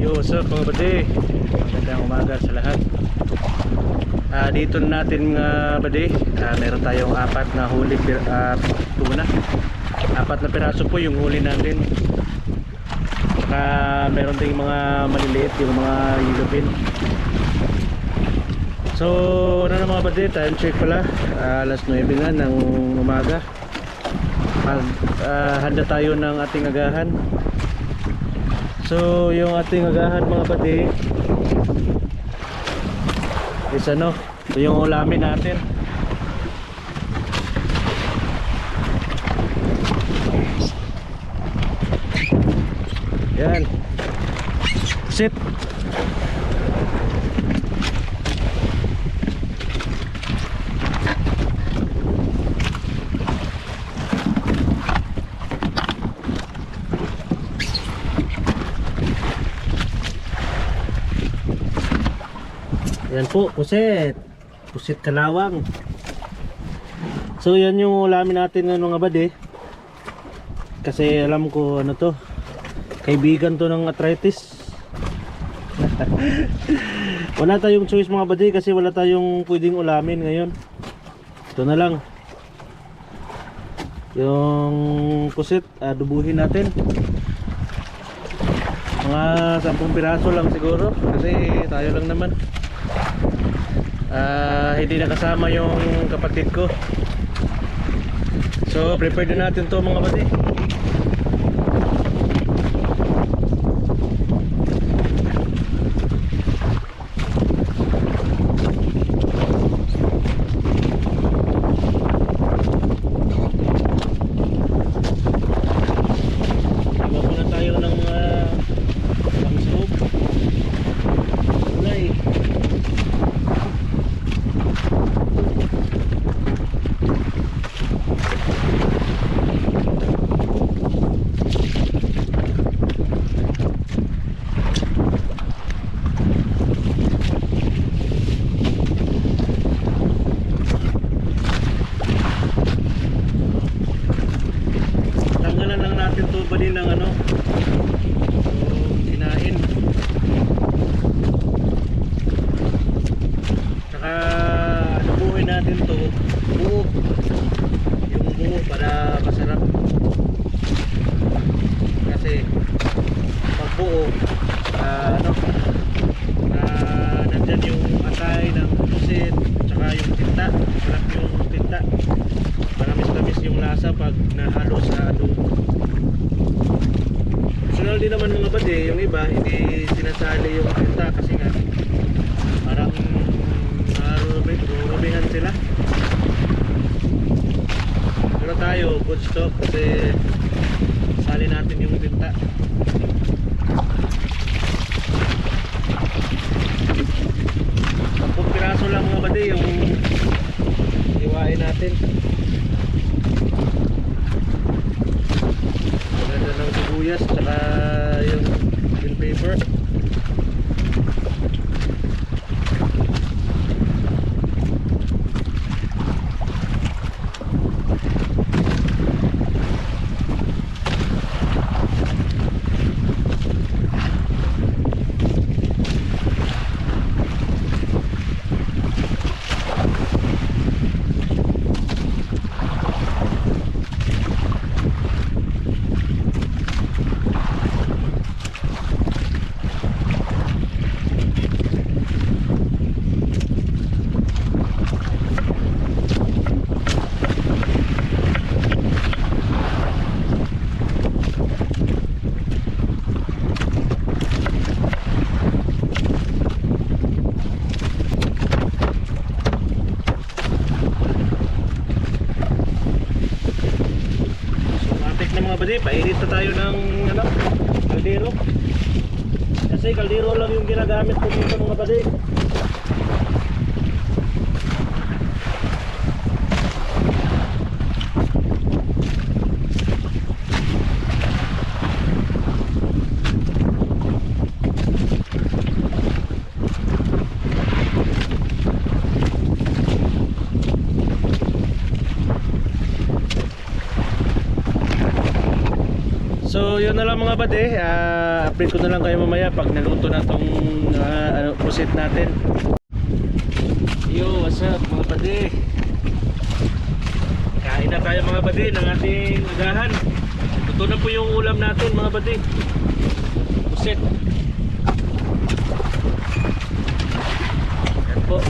What's up mga bade? Magandang umaga sa lahat. Dito natin mga bade, meron tayong apat na huli tuna. Apat na piraso po yung huli natin. Saka meron ding mga maliliit, yung mga yellowfin. So ano na mga bade, time check pala, alas 9 na ng umaga. Handa tayo ng ating agahan. So yung ating agahan mga bade is ano, ito yung ulamin natin. Yan, sit. Yan po, pusit. Pusit kalawang. So yan yung ulamin natin ng mga bade. Kasi alam ko ano to, kaibigan to ng arthritis. Wala tayong choice mga bade kasi wala tayong pwedeng ulamin ngayon. Ito na lang. Yung pusit, dubuhin natin. Mga 10 piraso lang siguro kasi tayo lang naman. Hindi nakasama yung kapatid ko. So prepare na natin to mga bade. Di naman mga bade, yung iba hindi sinasali yung tinta kasi nga parang rubihan sila. Pero tayo good stock kasi sali natin yung tinta. Sampung piraso lang mga bade yung iwain natin. Maganda ng sibuyas tsaka yung green paper. Painit na tayo ng kaldero. Kasi kaldero lang yung ginagamit ko dito mga bade. So yun na lang mga bade, update ko na lang kayo mamaya pag naluto na tong pusit natin. Yo, what's up mga bade? Kain na tayo mga bade ng ating agahan. Ito na po yung ulam natin mga bade, pusit. Yan po.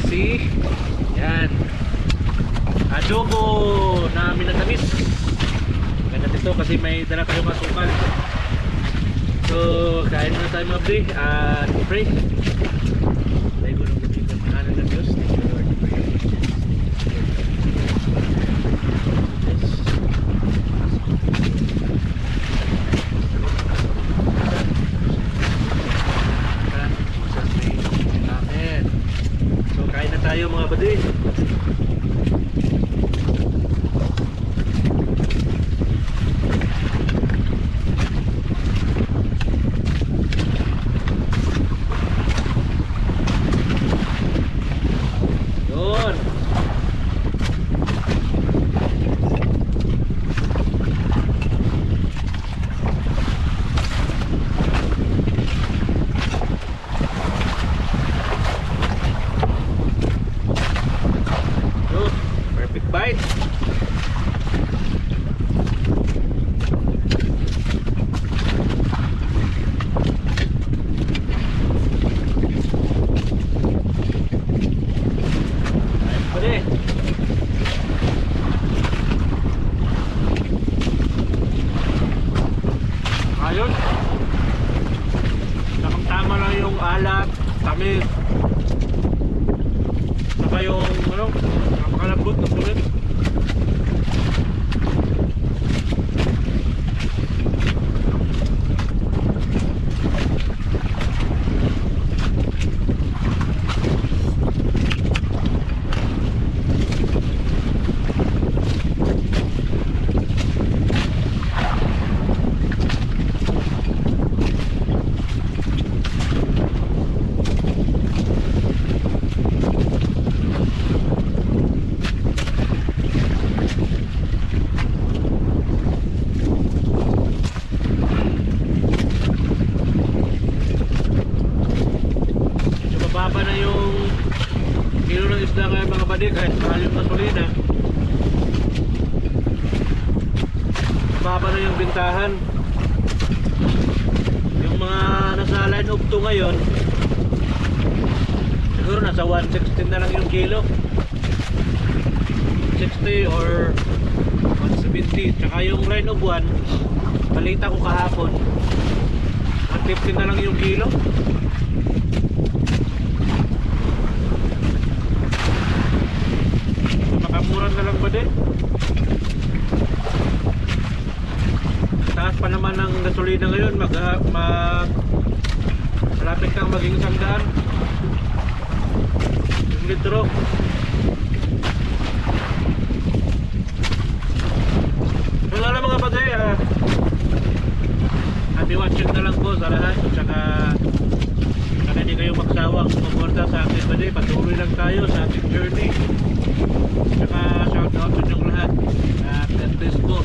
See? Yan. Adobo na minatamis. Ganda dito kasi may dala kayong masukal. So, kain na tayo mga pre. Pray. Tayo ko ng mga pangalan ng Diyos. Thank you Lord. Amen. So, kain na tayo mga badi. Bite. Pwede. Ayun. Tama lang yung alat, tamis. Saka yung napakalambot na pulit. Mababa na yung kilo ng isda ngayon mga badi, kahit mahal yung gasolina. Mababa na yung bintahan. Yung mga nasa line of 2 ngayon, siguro nasa 160 na lang yung kilo, 60 or 170. Tsaka yung line of 1, balita ko kahapon, 150 na lang yung kilo. Makamura na lang ba din? Taas pa naman ng gasolina ngayon, malapit kang maging 100 yung litro. Wala na mga bagay, happy watching na lang po sa lahat. Tsaka hindi kayo magsawang sumuporta sa akin ba din, patuloy lang tayo sa ating journey. Tsaka shout out sa inyong lahat. God bless po.